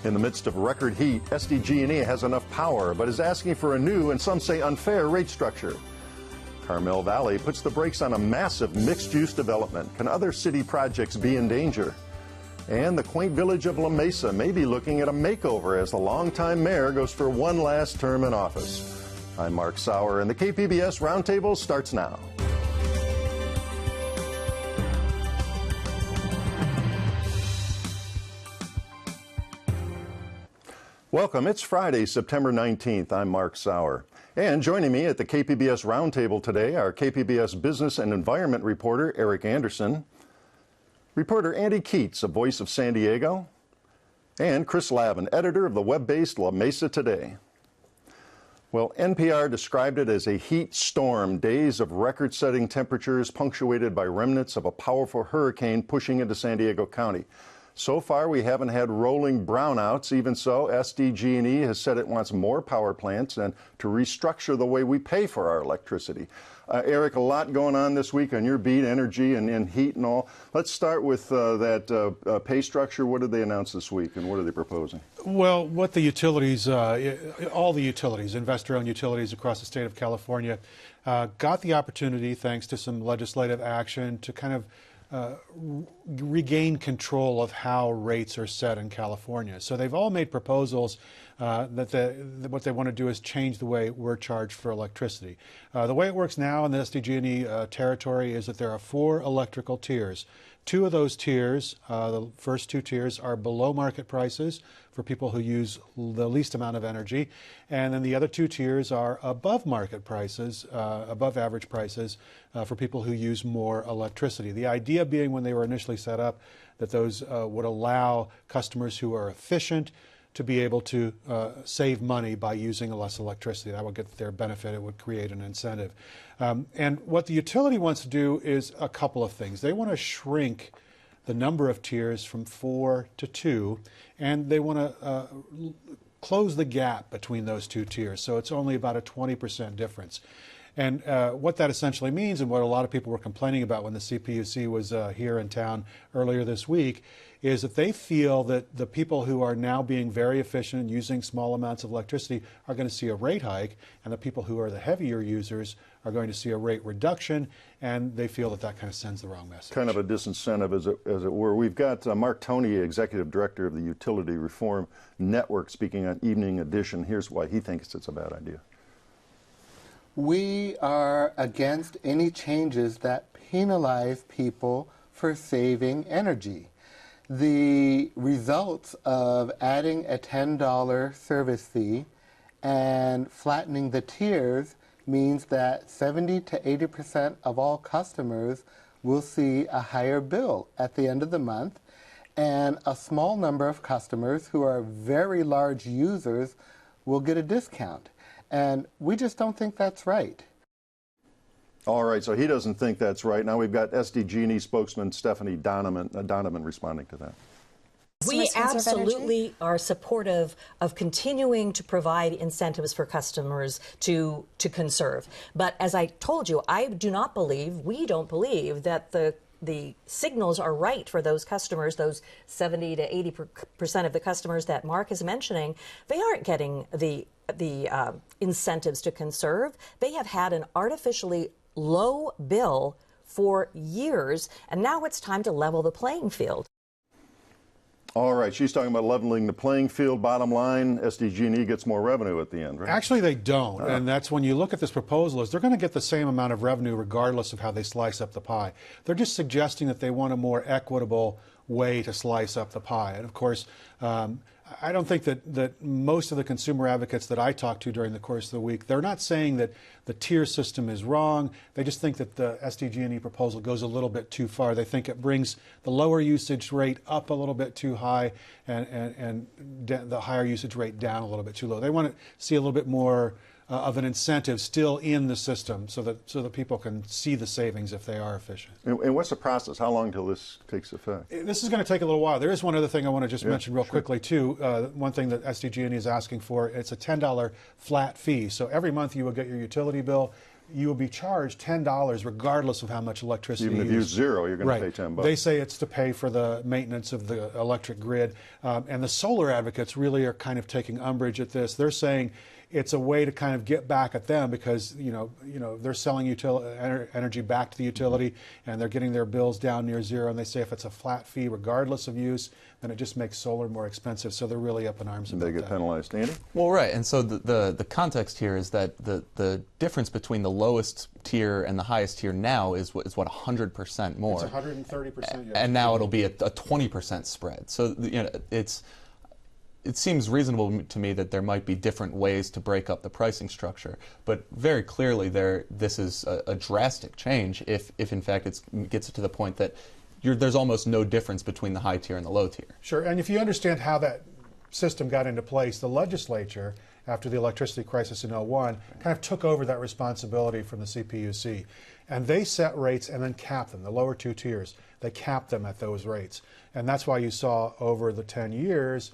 In the midst of record heat, SDG&E has enough power, but is asking for a new and some say unfair rate structure. Carmel Valley puts the brakes on a massive mixed-use development. Can other city projects be in danger? And the quaint village of Mesa may be looking at a makeover as the longtime mayor goes for one last term in office. I'm Mark Sauer, and the KPBS Roundtable starts now. Welcome. It's Friday, September 19th. I'm Mark Sauer. And joining me at the KPBS Roundtable today are KPBS Business and Environment reporter Eric Anderson, reporter Andy Keats, a voice of San Diego, and Chris Lavin, editor of the web-based La Mesa Today. Well, NPR described it as a heat storm, days of record-setting temperatures punctuated by remnants of a powerful hurricane pushing into San Diego County. So far, we haven't had rolling brownouts. Even so, SDG&E has said it wants more power plants and to restructure the way we pay for our electricity. Eric, a lot going on this week on your beat, energy and heat and all. Let's start with that pay structure. What did they announce this week, and what are they proposing? Well, what the utilities, all the utilities, investor-owned utilities across the state of California, got the opportunity, thanks to some legislative action, to kind of regain control of how rates are set in California. So they've all made proposals that what they want to do is change the way we're charged for electricity. The way it works now in the SDG&E territory is that there are 4 electrical tiers. 2 of those tiers, the first 2 tiers, are below market prices for people who use the least amount of energy, and then the other 2 tiers are above market prices, above average prices for people who use more electricity. The idea being, when they were initially set up, that those would allow customers who are efficient to be able to save money by using less electricity. That would get their benefit. It would create an incentive. And what the utility wants to do is a couple of things. They want to shrink the number of tiers from 4 to 2, and they want to close the gap between those 2 tiers. So it's only about a 20% difference. And what that essentially means, and what a lot of people were complaining about when the CPUC was here in town earlier this week, is that they feel that the people who are now being very efficient and using small amounts of electricity are going to see a rate hike, and the people who are the heavier users are going to see a rate reduction, and they feel that that kind of sends the wrong message. Kind of a disincentive, as it were. We've got Mark Toney, Executive Director of the Utility Reform Network, speaking on Evening Edition. Here's why he thinks it's a bad idea. We are against any changes that penalize people for saving energy. The results of adding a $10 service fee and flattening the tiers means that 70 to 80% of all customers will see a higher bill at the end of the month, and a small number of customers who are very large users will get a discount. And we just don't think that's right. All right, so he doesn't think that's right. Now we've got SDG&E spokesman Stephanie Donovan responding to that. We absolutely are supportive of continuing to provide incentives for customers to conserve. But as I told you, we don't believe that the signals are right for those customers, those 70 to 80% of the customers that Mark is mentioning. They aren't getting the incentives to conserve. They have had an artificially low bill for years, and now it's time to level the playing field. All right, she's talking about leveling the playing field. Bottom line, SDG&E gets more revenue at the end, right? Actually, they don't, and that's when you look at this proposal, is they're going to get the same amount of revenue regardless of how they slice up the pie. They're just suggesting that they want a more equitable way to slice up the pie. And of course, I don't think that most of the consumer advocates that I talked to during the course of the week, they're not saying that the tier system is wrong. They just think that the SDG&E proposal goes a little bit too far. They think it brings the lower usage rate up a little bit too high and the higher usage rate down a little bit too low. They want to see a little bit more of an incentive still in the system so that people can see the savings if they are efficient. And what's the process? How long till this takes effect? This is going to take a little while. There is one other thing I want to just mention real quickly too. One thing that SDG&E is asking for, it's a $10 flat fee. So every month you will get your utility bill. you will be charged $10 regardless of how much electricity Even if you use zero, you're going to pay $10. They say it's to pay for the maintenance of the electric grid. And the solar advocates really are kind of taking umbrage at this. They're saying it's a way to kind of get back at them because they're selling energy back to the utility and they're getting their bills down near zero. And they say if it's a flat fee regardless of use, then it just makes solar more expensive. So they're really up in arms about that. They get penalized. Andy? Well, right. And so the context here is that the difference between the lowest tier and the highest tier now is what 100% more. It's 130%. And now it'll be a 20% spread. So it seems reasonable to me that there might be different ways to break up the pricing structure, but very clearly this is a drastic change if in fact it gets to the point that there's almost no difference between the high tier and the low tier. Sure, and if you understand how that system got into place, the legislature, after the electricity crisis in 2001, kind of took over that responsibility from the CPUC. And they set rates and then capped them, the lower two tiers. They capped them at those rates. And that's why you saw over the 10 years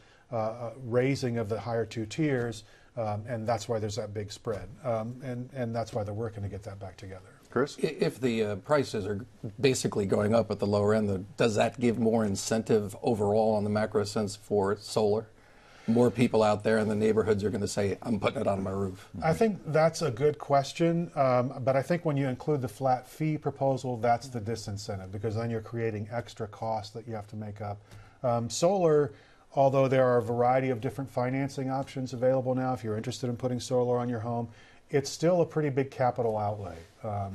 raising of the higher two tiers, and that's why there's that big spread. And that's why they're working to get that back together. Chris? If the prices are basically going up at the lower end, does that give more incentive overall on the macro sense for solar? More people out there in the neighborhoods are going to say, I'm putting it on my roof. I think that's a good question, but I think when you include the flat fee proposal, that's the disincentive, because then you're creating extra costs that you have to make up. Solar, although there are a variety of different financing options available now, if you're interested in putting solar on your home, it's still a pretty big capital outlay. Right.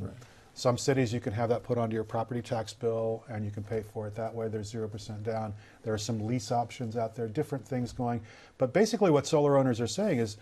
Some cities you can have that put onto your property tax bill and you can pay for it that way. There's 0% down. There are some lease options out there, different things going. But basically what solar owners are saying is,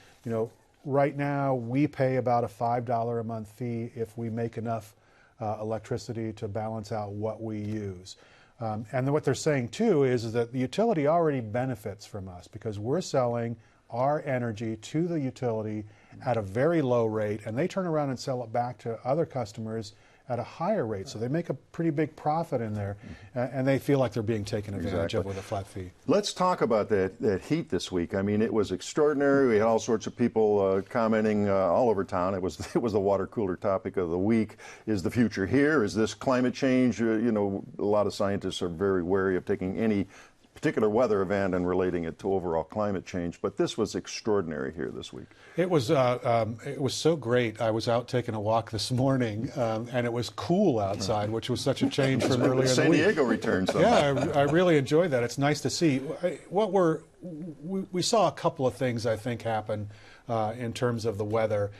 right now we pay about a $5 a month fee if we make enough electricity to balance out what we use. And then what they're saying too is that the utility already benefits from us because we're selling our energy to the utility at a very low rate, and they turn around and sell it back to other customers at a higher rate. So they make a pretty big profit in there, and they feel like they're being taken advantage of with a flat fee. Let's talk about that heat this week. I mean, it was extraordinary. We had all sorts of people commenting all over town. It was the water cooler topic of the week. Is the future here? Is this climate change? A lot of scientists are very wary of taking any particular weather event and relating it to overall climate change, but this was extraordinary here this week. It was so great. I was out taking a walk this morning, and it was cool outside, which was such a change from earlier in the week. San Diego returns. Yeah, I really enjoyed that. It's nice to see. We saw a couple of things I think happen in terms of the weather.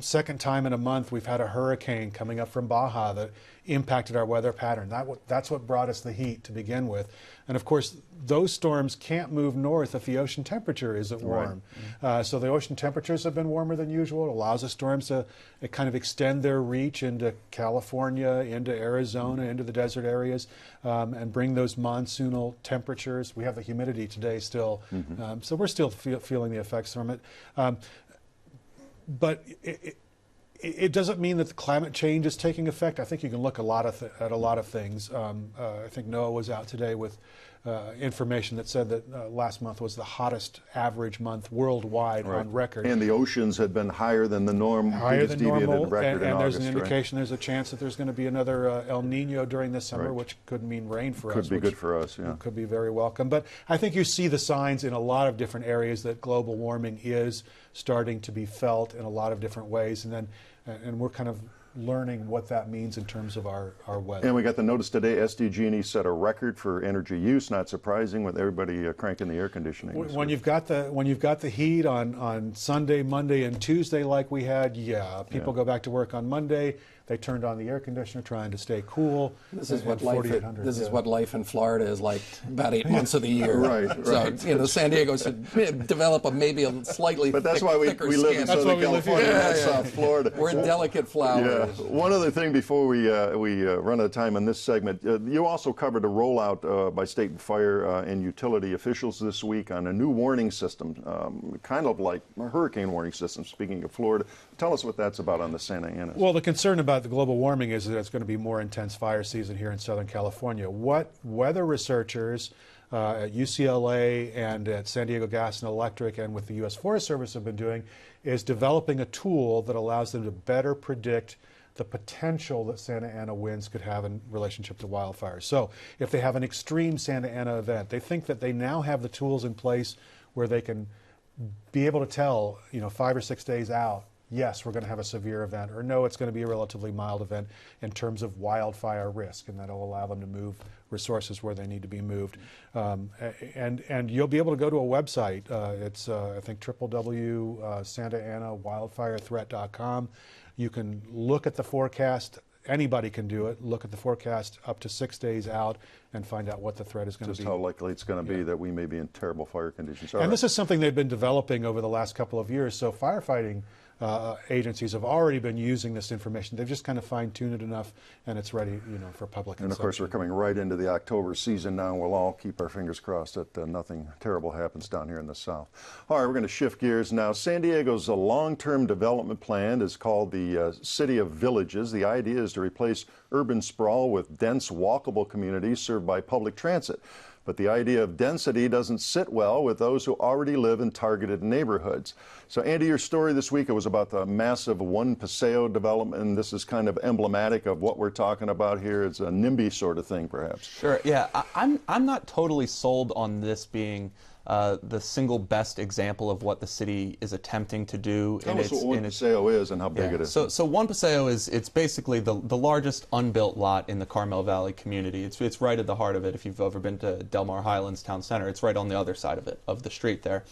Second time in a month we've had a hurricane coming up from Baja that impacted our weather pattern. That's what brought us the heat to begin with. And of course, those storms can't move north if the ocean temperature isn't warm. Right. So the ocean temperatures have been warmer than usual. It allows the storms to kind of extend their reach into California, into Arizona, into the desert areas, and bring those monsoonal temperatures. We have the humidity today still, so we're still feeling the effects from it. But it doesn't mean that the climate change is taking effect. I think you can look at a lot of things. I think NOAA was out today with information that said that last month was the hottest average month worldwide on record. And the oceans had been higher than the norm. Higher than normal, record and there's August, an indication there's a chance that there's going to be another El Nino during this summer, which could mean rain for us. Could be good for us, yeah. Could be very welcome. But I think you see the signs in a lot of different areas that global warming is starting to be felt in a lot of different ways, and we're kind of learning what that means in terms of our weather. And we got the notice today, SDG&E set a record for energy use, not surprising, with everybody cranking the air conditioning. When you've got the heat on Sunday, Monday, and Tuesday like we had, people go back to work on Monday. They turned on the air conditioner trying to stay cool. This is what life in Florida is like about 8 months of the year. Right. So San Diego should develop maybe a slightly but that's why we live in Southern California, not South Florida. We're delicate flowers. Yeah. One other thing before we run out of time on this segment, you also covered a rollout by state and fire and utility officials this week on a new warning system, kind of like a hurricane warning system. Speaking of Florida, tell us what that's about on the Santa Ana. Well, the concern about the global warming is that it's going to be more intense fire season here in Southern California. What weather researchers at UCLA and at San Diego Gas and Electric and with the U.S. Forest Service have been doing is developing a tool that allows them to better predict the potential that Santa Ana winds could have in relationship to wildfires. So if they have an extreme Santa Ana event, they think that they now have the tools in place where they can be able to tell, 5 or 6 days out, yes, we're going to have a severe event, or no, it's going to be a relatively mild event in terms of wildfire risk, and that'll allow them to move resources where they need to be moved. And you'll be able to go to a website. It's, I think, www.santaanawildfirethreat.com. You can look at the forecast. Anybody can do it. Look at the forecast up to 6 days out and find out what the threat is going to be. Just how likely it's going to be that we may be in terrible fire conditions. And this is something they've been developing over the last couple of years. So firefighting agencies have already been using this information. They've just kind of fine-tuned it enough, and it's ready, for public consumption. And of course, we're coming right into the October season now. We'll all keep our fingers crossed that nothing terrible happens down here in the South. All right, we're going to shift gears now. San Diego's long-term development plan is called the City of Villages. The idea is to replace urban sprawl with dense, walkable communities served by public transit. But the idea of density doesn't sit well with those who already live in targeted neighborhoods. So, Andy, your story this week, it was about the massive One Paseo development, and this is kind of emblematic of what we're talking about here. It's a NIMBY sort of thing, perhaps. Sure, yeah. I'm not totally sold on this being the single best example of what the city is attempting to do. Tell us what One Paseo is and how big it is. So One Paseo it's basically the largest unbuilt lot in the Carmel Valley community. It's right at the heart of it. If you've ever been to Del Mar Highlands Town Center, it's right on the other side of the street there.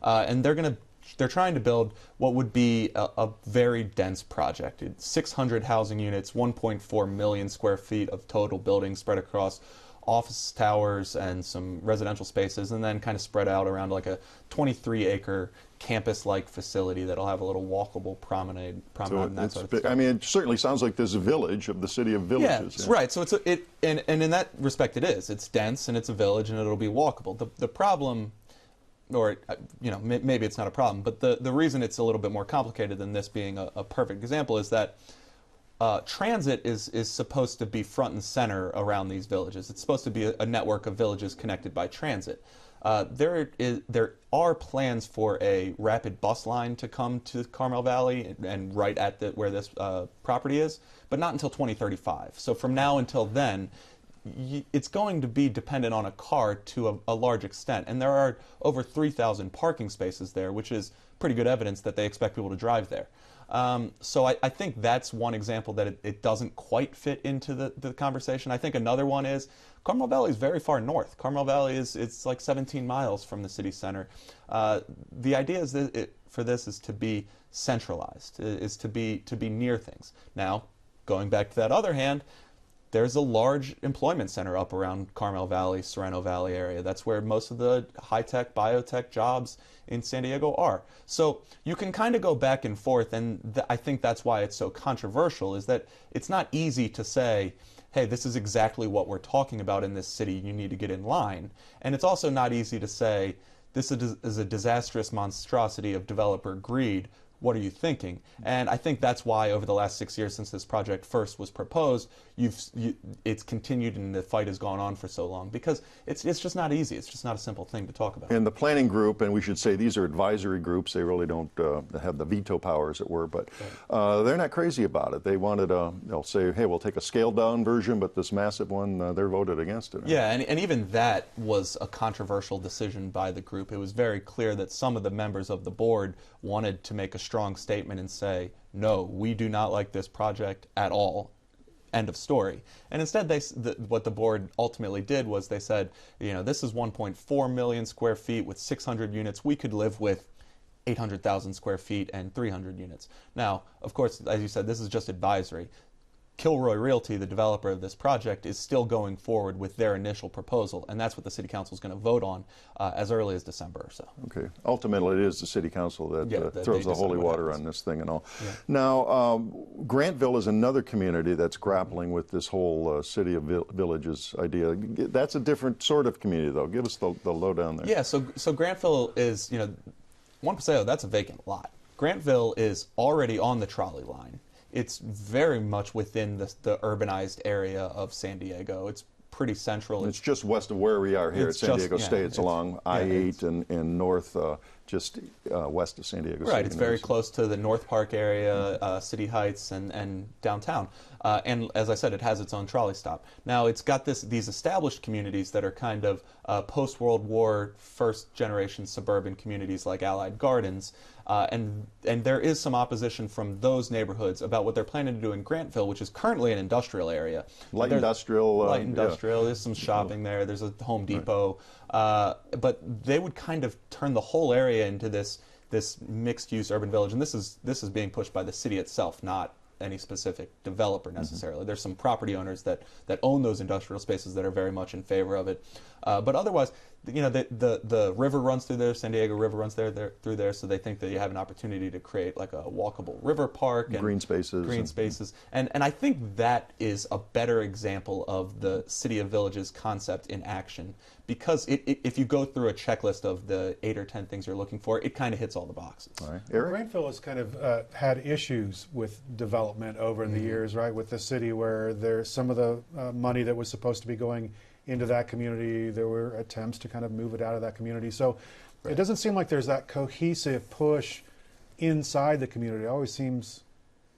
And they're trying to build what would be a very dense project. It's 600 housing units, 1.4 million square feet of total buildings spread across office towers and some residential spaces, and then kind of spread out around like a 23-acre campus-like facility that'll have a little walkable promenade and that sort of stuff. I mean, it certainly sounds like this village of the City of Villages. Yeah, right. So and in that respect it is. It's dense and it's a village and it'll be walkable. The problem, or maybe it's not a problem, but the reason it's a little bit more complicated than this being a perfect example is that transit is supposed to be front and center around these villages. It's supposed to be a network of villages connected by transit. There are plans for a rapid bus line to come to Carmel Valley and right at where this property is, but not until 2035. So from now until then, it's going to be dependent on a car to a large extent. And there are over 3,000 parking spaces there, which is pretty good evidence that they expect people to drive there. So I think that's one example that it doesn't quite fit into the conversation. I think another one is Carmel Valley is very far north. Carmel Valley it's like 17 miles from the city center. The idea is for this is to be centralized, is to be near things. Now, going back to that other hand, there's a large employment center up around Carmel Valley, Sereno Valley area. That's where most of the high-tech, biotech jobs in San Diego are. So you can kind of go back and forth, and I think that's why it's so controversial, is that it's not easy to say, hey, this is exactly what we're talking about in this city, you need to get in line. And it's also not easy to say, this is a disastrous monstrosity of developer greed, what are you thinking? And I think that's why over the last 6 years since this project first was proposed, it's continued and the fight has gone on for so long because it's just not easy. It's just not a simple thing to talk about. And the planning group, and we should say these are advisory groups, they really don't have the veto power, as it were, but they're not crazy about it. They wanted, they'll say, hey, we'll take a scaled down version, but this massive one, they're voted against it. Yeah, and even that was a controversial decision by the group. It was very clear that some of the members of the board wanted to make a strong statement and say, no, we do not like this project at all. End of story. And instead, what the board ultimately did was they said, this is 1.4 million square feet with 600 units. We could live with 800,000 square feet and 300 units. Now, of course, as you said, this is just advisory. Kilroy Realty, the developer of this project, is still going forward with their initial proposal, and that's what the City Council is going to vote on as early as December or so. Okay. Ultimately, it is the City Council that throws the holy water on this thing and all. Yeah. Now, Grantville is another community that's grappling with this whole City of Villages idea. That's a different sort of community, though. Give us the lowdown there. Yeah, so Grantville is, One Paseo, that's a vacant lot. Grantville is already on the trolley line. It's very much within the urbanized area of San Diego. It's pretty central. It's just west of where we are here at It's San just- Diego yeah, State. It's it's- along yeah, I-8 and north, just west of San Diego State. Right, it's very close to the North Park area, City Heights, and downtown. And as I said, it has its own trolley stop. Now, it's got these established communities that are kind of post-World War, first-generation suburban communities like Allied Gardens. And there is some opposition from those neighborhoods about what they're planning to do in Grantville, which is currently an industrial area. Light industrial. Light industrial. There's some shopping there. There's a Home Depot. But they would kind of turn the whole area into this mixed-use urban village. And this is being pushed by the city itself, not any specific developer necessarily. There's some property owners that own those industrial spaces that are very much in favor of it. But otherwise, you know, the river runs through there, San Diego River runs through there, so they think that you have an opportunity to create like a walkable river park and green spaces. And I think that is a better example of the City of Villages concept in action, because if you go through a checklist of the 8 or 10 things you're looking for, it kind of hits all the boxes. All right. Eric? Grantville has kind of had issues with development over the years, right? With the city, where there's some of the money that was supposed to be going into that community, there were attempts to kind of move it out of that community. So it doesn't seem like there's that cohesive push inside the community. It always seems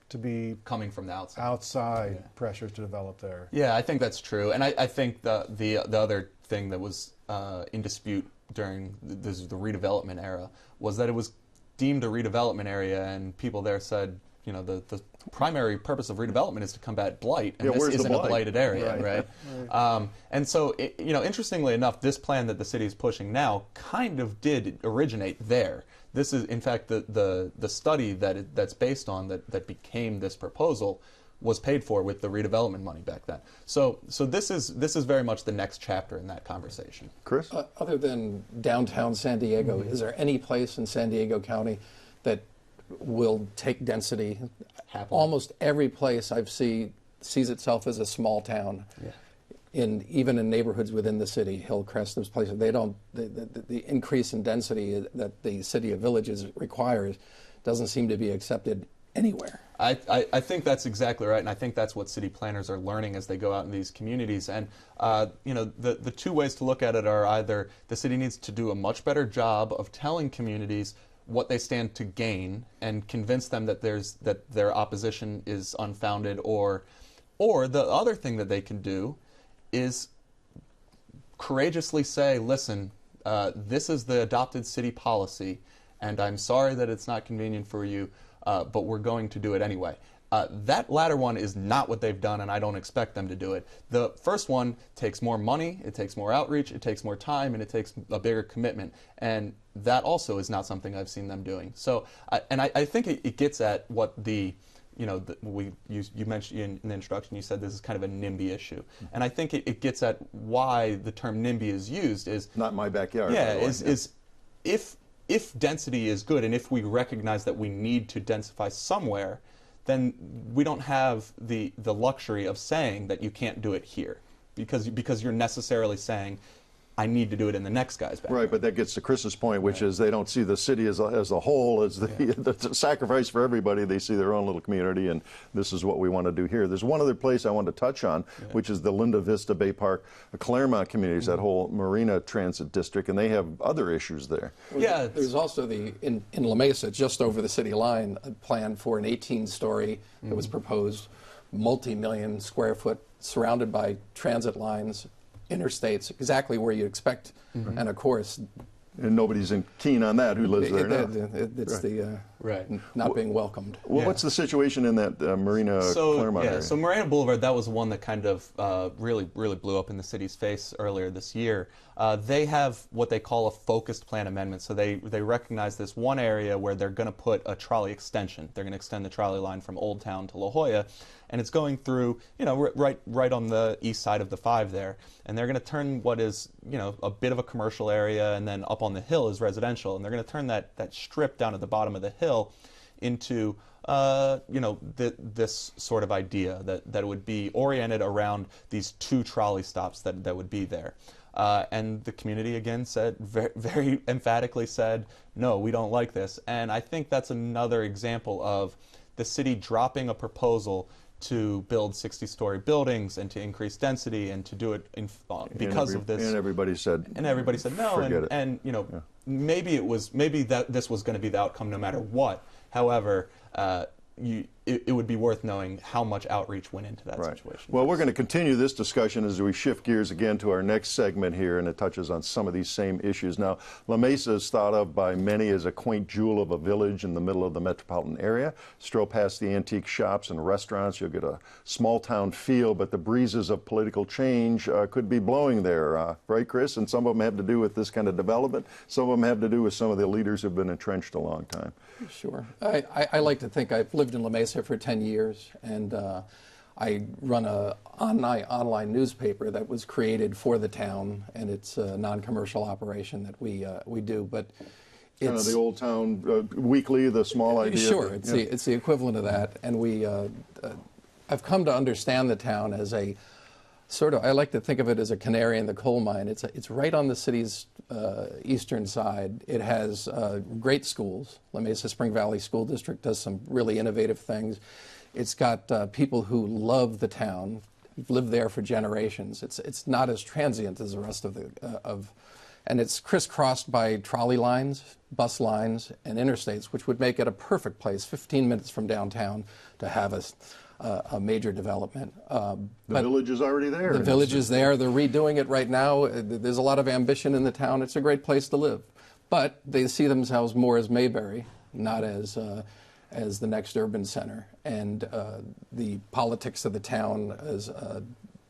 to be Coming from the outside. pressures to develop there. Yeah, I think that's true. And I think the other thing that was in dispute during the redevelopment era was that it was deemed a redevelopment area, and people there said, you know, the primary purpose of redevelopment is to combat blight, and this isn't a blighted area, right? And so, you know, interestingly enough, this plan that the city is pushing now kind of did originate there. This is, in fact, the study that's based on that became this proposal was paid for with the redevelopment money back then. So this is very much the next chapter in that conversation. Chris? Other than downtown San Diego, is there any place in San Diego County that will take density? Happily. Almost every place I've sees itself as a small town. Yeah. Even in neighborhoods within the city, Hillcrest, those places, they don't. The increase in density that the City of Villages requires doesn't seem to be accepted anywhere. I think that's exactly right, and I think that's what city planners are learning as they go out in these communities. And you know, the two ways to look at it are either the city needs to do a much better job of telling communities what they stand to gain and convince them that their opposition is unfounded, or the other thing that they can do is courageously say, listen, this is the adopted city policy, and I'm sorry that it's not convenient for you, but we're going to do it anyway. That latter one is not what they've done, and I don't expect them to do it. The first one takes more money, it takes more outreach, it takes more time, and it takes a bigger commitment. And that also is not something I've seen them doing. So, I think it gets at what you mentioned in the introduction, you said this is kind of a NIMBY issue. And I think it gets at why the term NIMBY is used is... Not my backyard. Yeah, is if density is good, and if we recognize that we need to densify somewhere, then we don't have the luxury of saying that you can't do it here, because you're necessarily saying, I need to do it in the next guy's backyard. Right, but that gets to Chris's point, which is they don't see the city as a whole, as the sacrifice for everybody. They see their own little community, and this is what we want to do here. There's one other place I want to touch on, which is the Linda Vista Bay Park, Claremont communities, that whole Marina Transit District, and they have other issues there. Yeah, there's also in La Mesa, just over the city line, a plan for an 18-story that was proposed, multi-million square foot, surrounded by transit lines, interstates, exactly where you expect. And of course, and nobody's keen on that who lives there now. It's not being welcomed. Well, what's the situation in that Marina Claremont area? So Marina Boulevard, that was one that kind of really blew up in the city's face earlier this year. They have what they call a focused plan amendment. So they recognize this one area where they're going to put a trolley extension. They're going to extend the trolley line from Old Town to La Jolla, and it's going through, you know, right on the east side of the 5 there. And they're going to turn what is, you know, a bit of a commercial area, and then up on the hill is residential. And they're going to turn that strip down at the bottom of the hill into you know, this sort of idea that would be oriented around these 2 trolley stops that would be there. And the community again said, very emphatically said, no, we don't like this. And I think that's another example of the city dropping a proposal to build 60-story buildings and to increase density and to do it because of this. And everybody said. And everybody said no. Forget it. And you know, maybe that this was going to be the outcome no matter what. However, it would be worth knowing how much outreach went into that situation. Well, we're going to continue this discussion as we shift gears again to our next segment here, and it touches on some of these same issues. Now, La Mesa is thought of by many as a quaint jewel of a village in the middle of the metropolitan area. Stroll past the antique shops and restaurants, you'll get a small-town feel, but the breezes of political change could be blowing there, right, Chris? And some of them have to do with this kind of development. Some of them have to do with some of the leaders who have been entrenched a long time. Sure. I like to think I've lived in La Mesa for 10 years, and I run an online newspaper that was created for the town, and it's a non-commercial operation that we do. But it's kind of the Old Town Weekly, the small idea. Sure, it's the equivalent of that, and I've come to understand the town as a sort of, I like to think of it as a canary in the coal mine. It's right on the city's eastern side. It has great schools. La Mesa Spring Valley School District does some really innovative things. It's got people who love the town, lived there for generations. It's not as transient as the rest of and it's crisscrossed by trolley lines, bus lines, and interstates, which would make it a perfect place, 15 minutes from downtown, to have a major development. The village is already there. The village is there. They're redoing it right now. There's a lot of ambition in the town. It's a great place to live. But they see themselves more as Mayberry, not as the next urban center. And the politics of the town as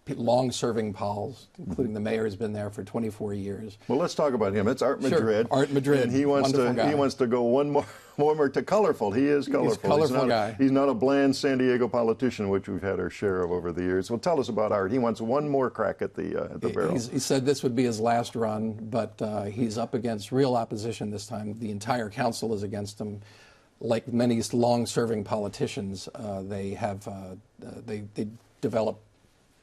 long-serving pols, including the mayor, has been there for 24 years. Well, let's talk about him. It's Art Sure. Madrid. Art Madrid, and he wants to go one more to colorful. He is colorful. He's a colorful guy. He's not a bland San Diego politician, which we've had our share of over the years. Well, tell us about Art. He wants one more crack at the barrel. He said this would be his last run, but he's up against real opposition this time. The entire council is against him. Like many long-serving politicians, they develop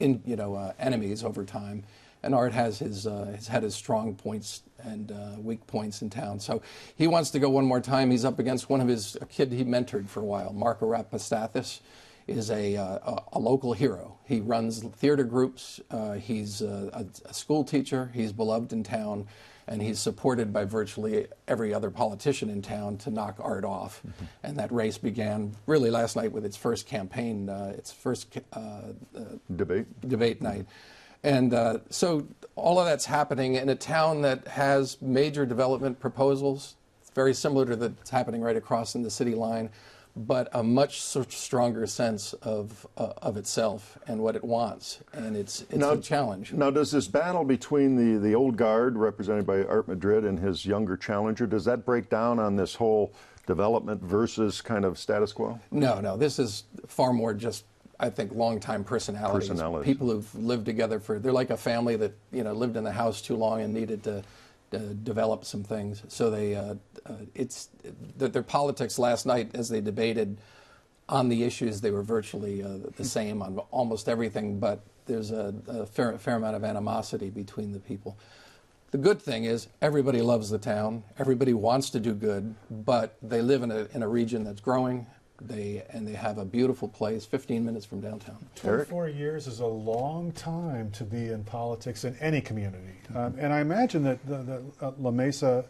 enemies over time, and Art has had his strong points and weak points in town. So he wants to go one more time. He's up against a kid he mentored for a while. Mark Arapastathis is a local hero. He runs theater groups. He's a school teacher. He's beloved in town, and he's supported by virtually every other politician in town to knock Art off. Mm-hmm. And that race began really last night with its first campaign, its first debate night. And so all of that's happening in a town that has major development proposals. It's very similar to that's happening right across in the city line, but a much stronger sense of itself and what it wants, and it's a challenge. Now, does this battle between the old guard, represented by Art Madrid, and his younger challenger, does that break down on this whole development versus kind of status quo? No. This is far more just, I think, longtime personalities. People who've lived together they're like a family that lived in the house too long and needed to develop some things. So their politics last night, as they debated on the issues, they were virtually the same on almost everything, but there's a fair amount of animosity between the people. The good thing is everybody loves the town, everybody wants to do good, but they live in a region that's growing. They have a beautiful place 15 minutes from downtown. 24 years is a long time to be in politics in any community. And I imagine that La Mesa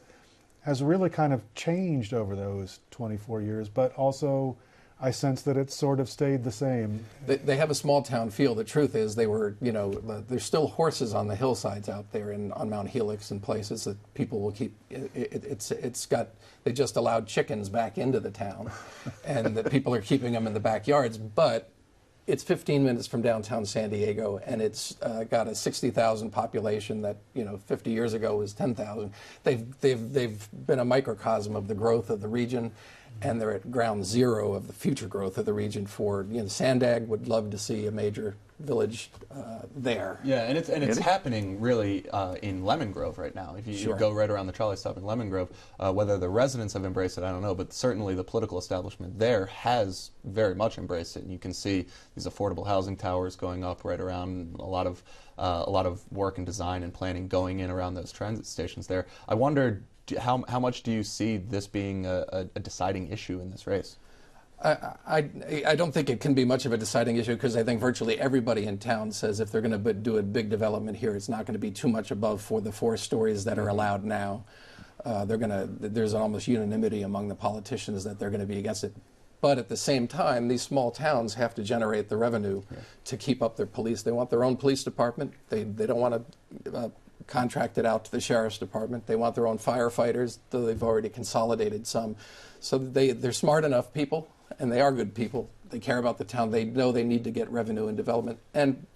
has really kind of changed over those 24 years, but also I sense that it's sort of stayed the same. They have a small town feel. The truth is there's still horses on the hillsides out there on Mount Helix and places that people will keep. They just allowed chickens back into the town, and that people are keeping them in the backyards. But it's 15 minutes from downtown San Diego, and it's got a 60,000 population that 50 years ago was 10,000. They've been a microcosm of the growth of the region, and they're at ground zero of the future growth of the region. Sandag would love to see a major village there. Yeah, and it's happening really in Lemon Grove right now. If you go right around the trolley stop in Lemon Grove, whether the residents have embraced it, I don't know, but certainly the political establishment there has very much embraced it. And you can see these affordable housing towers going up right around, a lot of work and design and planning going in around those transit stations there. I wondered, how much do you see this being a deciding issue in this race? I don't think it can be much of a deciding issue because I think virtually everybody in town says if they're going to do a big development here, it's not going to be too much above for the 4 stories that are allowed now. There's an almost unanimity among the politicians that they're going to be against it. But at the same time, these small towns have to generate the revenue to keep up their police. They want their own police department. They don't want to contract it out to the sheriff's department. They want their own firefighters, though they've already consolidated some. So they're smart enough people, and they are good people. They care about the town. They know they need to get revenue and development. And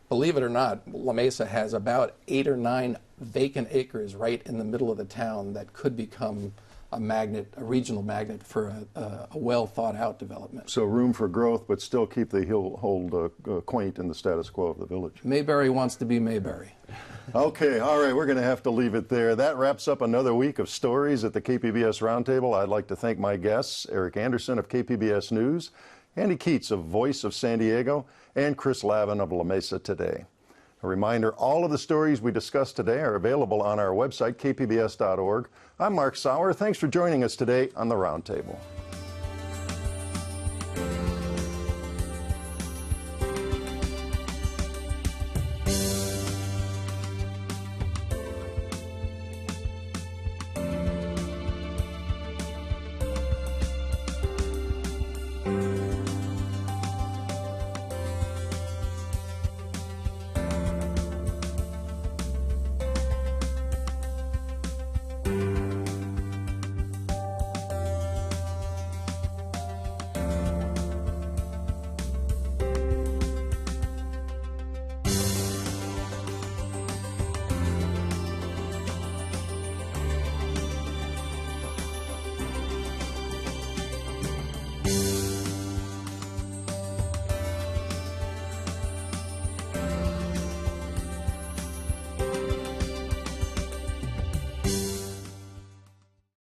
believe it or not, La Mesa has about 8 or 9 vacant acres right in the middle of the town that could become a magnet, a regional magnet for a well thought out development. So room for growth, but still keep the hold quaint in the status quo of the village. Mayberry wants to be Mayberry. Okay, all right, we're going to have to leave it there. That wraps up another week of stories at the KPBS Roundtable. I'd like to thank my guests, Eric Anderson of KPBS News, Andy Keats of Voice of San Diego, and Chris Lavin of La Mesa Today. A reminder, all of the stories we discussed today are available on our website, kpbs.org. I'm Mark Sauer. Thanks for joining us today on the Roundtable.